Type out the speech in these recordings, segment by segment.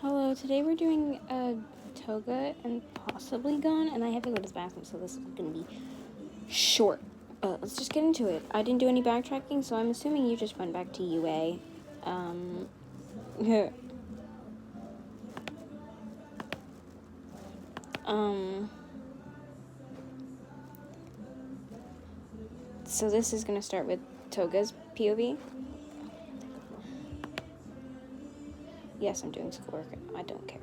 Hello, today we're doing Toga and possibly Gone, and I have to go to the bathroom, so this is going to be short. Let's just get into it. I didn't do any backtracking, so I'm assuming you just went back to UA. So this is going to start with Toga's POV. Yes, I'm doing schoolwork. I don't care.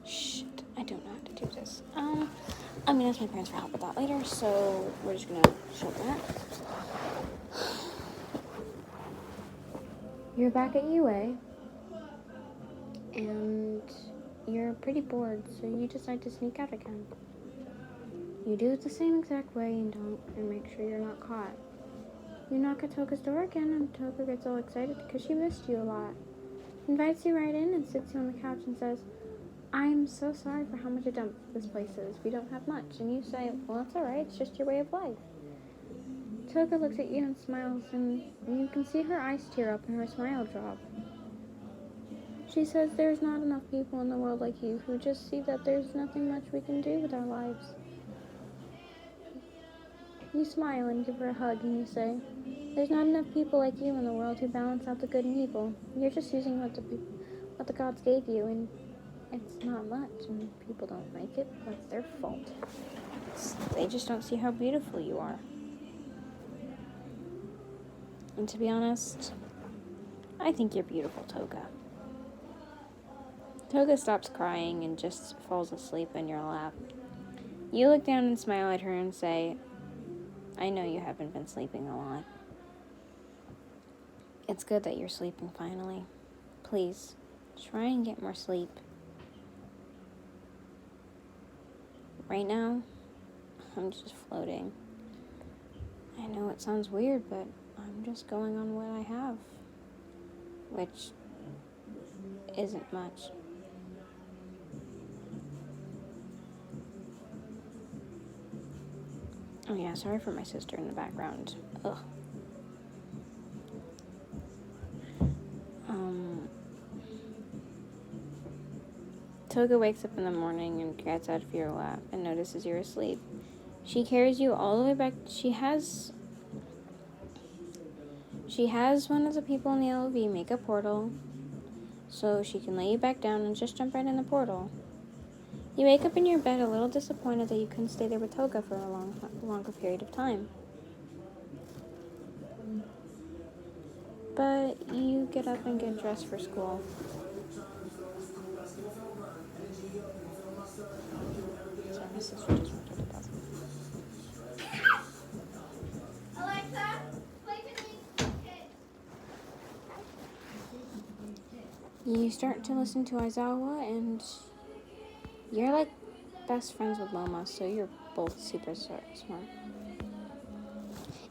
Shit, I don't know how to do this. I'm gonna ask my parents for help with that later, so we're just gonna show that. You're back at UA, and you're pretty bored, so you decide to sneak out again. You do it the same exact way and make sure you're not caught. You knock at Toga's door again, and Toga gets all excited because she missed you a lot. Invites you right in and sits you on the couch and says, "I'm so sorry for how much a dump this place is. We don't have much." And you say, "Well, that's alright, it's just your way of life." Toga looks at you and smiles, and you can see her eyes tear up and her smile drop. She says there's not enough people in the world like you who just see that there's nothing much we can do with our lives. You smile and give her a hug, and you say, "There's not enough people like you in the world who balance out the good and evil. You're just using what the gods gave you, and it's not much, and people don't like it. That's their fault. They just don't see how beautiful you are." And to be honest, I think you're beautiful, Toga. Toga stops crying and just falls asleep in your lap. You look down and smile at her and say, "I know you haven't been sleeping a lot. It's good that you're sleeping finally. Please, try and get more sleep. Right now, I'm just floating. I know it sounds weird, but I'm just going on what I have, which isn't much." Oh yeah, sorry for my sister in the background. Ugh. Toga wakes up in the morning and gets out of your lap and notices you're asleep. She carries you all the way back. She has one of the people in the LV make a portal so she can lay you back down and just jump right in the portal. You wake up in your bed a little disappointed that you couldn't stay there with Toga for a longer period of time. But you get up and get dressed for school. Sorry, my sister just went to the bathroom. Alexa, play to me. You start to listen to Aizawa, and you're like best friends with Loma, so you're both super smart.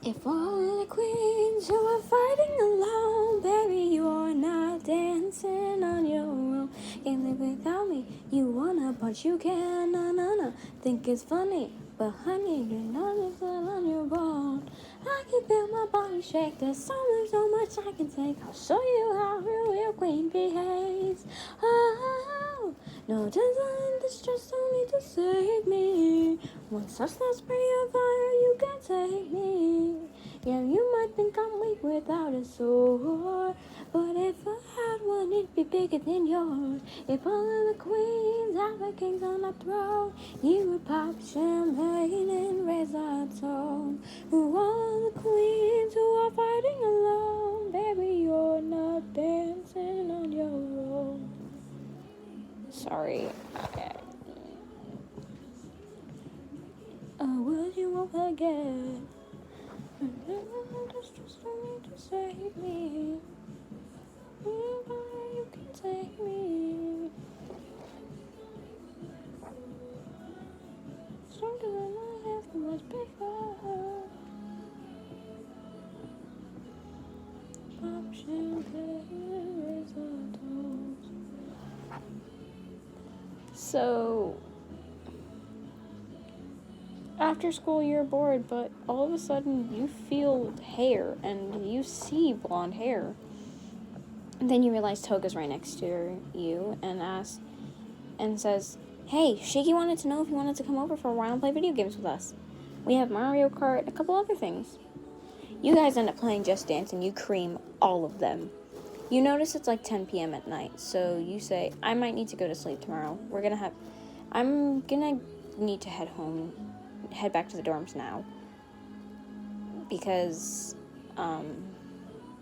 If all the queens who are fighting alone, baby, you're not dancing on your own. Can't live without me, you wanna, but you can't, no. Think it's funny, but honey, you're not living on your own. I can feel my body shake, there's so much I can take. I'll show you how a real queen behaves. Oh, no design, this just don't need to save me. Once I start spraying fire, you can't take me. Yeah, you might think I'm weak without a sword, but if I had one, it'd be bigger than yours. If all of the queens had the kings on the throne, you would pop champagne and raise our tone. Who all the queens who are fighting alone, baby, you're not dancing on your own. Sorry. Oh, would you won't forget? Just don't need to save me. You can take me. Stronger than I have was before. Pop champagne, raise our toast. So, after school you're bored, but all of a sudden you feel hair and you see blonde hair. And then you realize Toga's right next to you and says, "Hey, Shiggy wanted to know if you wanted to come over for a while and play video games with us. We have Mario Kart, a couple other things." You guys end up playing Just Dance and you cream all of them. You notice it's like 10 p.m. at night, so you say, "I might need to go to sleep tomorrow. I'm gonna need to head back to the dorms now. Because,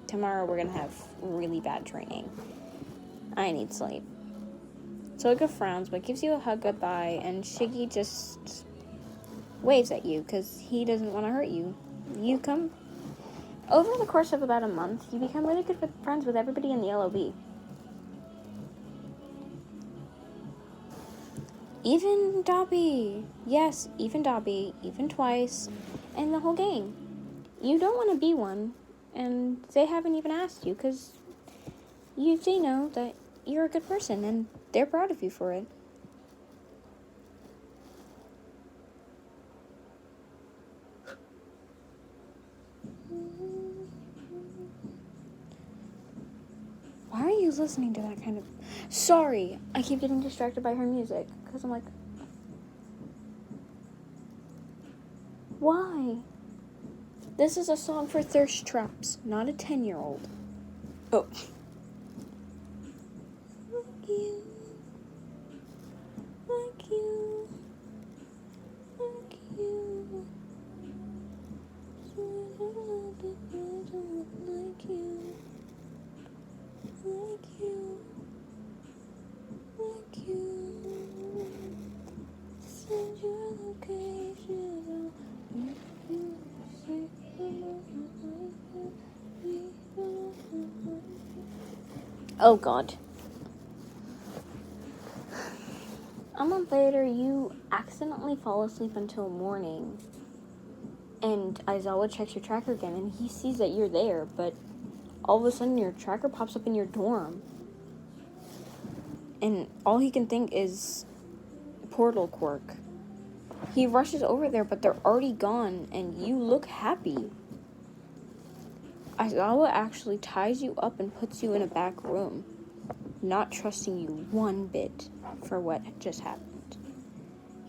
tomorrow we're gonna have really bad training. I need sleep." Toga frowns, but gives you a hug goodbye, and Shiggy just waves at you, because he doesn't want to hurt you. Over the course of about a month, you become really good friends with everybody in the LOB. Even Dobby. Yes, even Dobby, even Twice, and the whole gang. You don't want to be one, and they haven't even asked you, because they know that you're a good person, and they're proud of you for it. Why are you listening to that kind of... Sorry, I keep getting distracted by her music, because I'm like... Why? This is a song for thirst traps, not a 10-year-old. Oh. Like you. Like you. Like you. Like you. Like you. Like you. Send your location. Oh God. A month later, you accidentally fall asleep until morning. And Aizawa checks your tracker again, and he sees that you're there, but all of a sudden your tracker pops up in your dorm. And all he can think is portal quirk. He rushes over there, but they're already gone, and you look happy. Aizawa actually ties you up and puts you in a back room, not trusting you one bit for what just happened.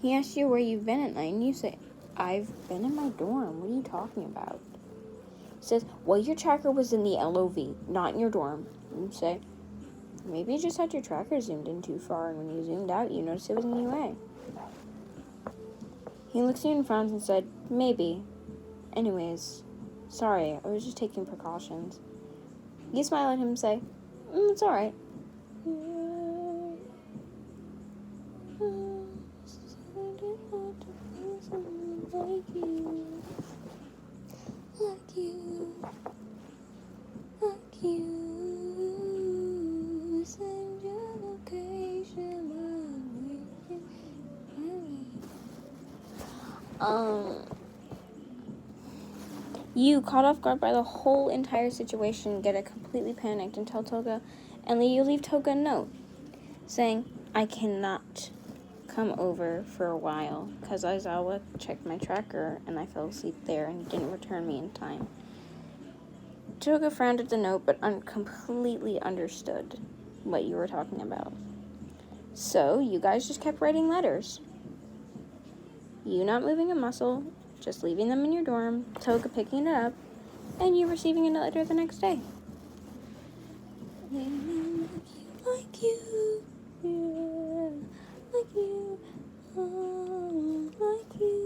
He asks you where you've been at night, and you say, "I've been in my dorm. What are you talking about?" He says, "Well, your tracker was in the LOV, not in your dorm." And you say, "Maybe you just had your tracker zoomed in too far, and when you zoomed out, you noticed it was in the UA." He looks at you and frowns and said, "Maybe. Anyways, sorry, I was just taking precautions." You smile at him and say, "It's alright." Like you. Like you. Like you. Send your location. You, caught off guard by the whole entire situation, get completely panicked and tell Toga, and you leave Toga a note saying, "I cannot come over for a while because Aizawa checked my tracker and I fell asleep there and didn't return me in time." Toga frowned at the note but completely understood what you were talking about. So you guys just kept writing letters. You not moving a muscle, just leaving them in your dorm, Toga picking it up, and you receiving a letter the next day. Like you, yeah, like you, oh, like you.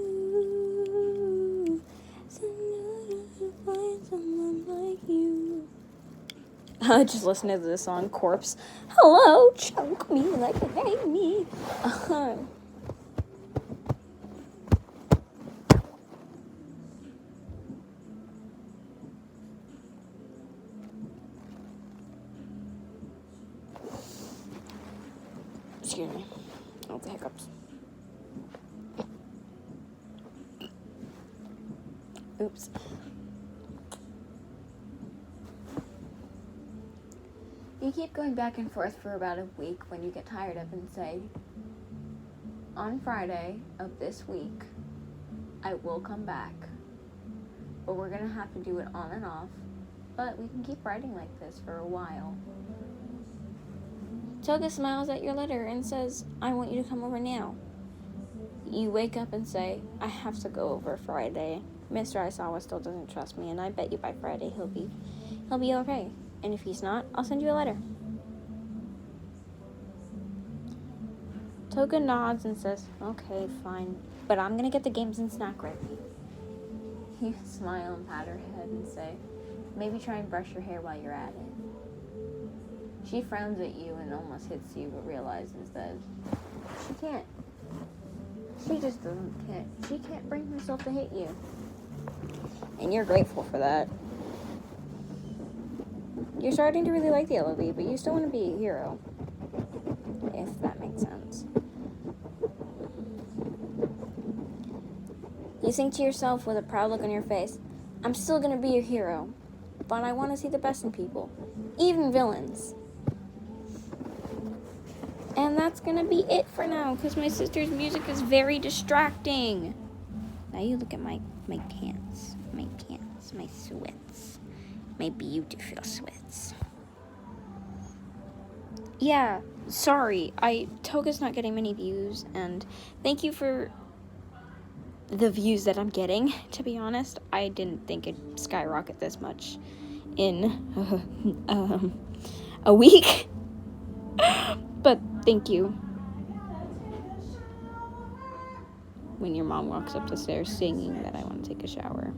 Somebody find someone like you. Just listen to this song, Corpse. Hello, choke me like you hate me. Excuse me. Oh, the hiccups. Oops. You keep going back and forth for about a week when you get tired of it and say, "On Friday of this week, I will come back. But we're going to have to do it on and off. but we can keep writing like this for a while. Toga smiles at your letter and says, I want you to come over now. You wake up and say, I have to go over Friday. Mr. Aisawa still doesn't trust me, and I bet you by Friday he'll be okay. And if he's not, I'll send you a letter. Toga nods and says, okay, fine, but I'm gonna get the games and snack ready. You smile and pat her head and say, maybe try and brush your hair while you're at it. She frowns at you and almost hits you, but realizes that she can't. She just can't. She can't bring herself to hit you. And you're grateful for that. You're starting to really like the LOV, but you still want to be a hero. If that makes sense. You think to yourself with a proud look on your face, I'm still going to be a hero, but I want to see the best in people, even villains. And that's going to be it for now, because my sister's music is very distracting. Now you look at my pants, my sweats, my beautiful sweats. Yeah, sorry, Toga's not getting many views, and thank you for the views that I'm getting. To be honest, I didn't think it'd skyrocket this much in a week. But thank you. When your mom walks up the stairs singing that I want to take a shower.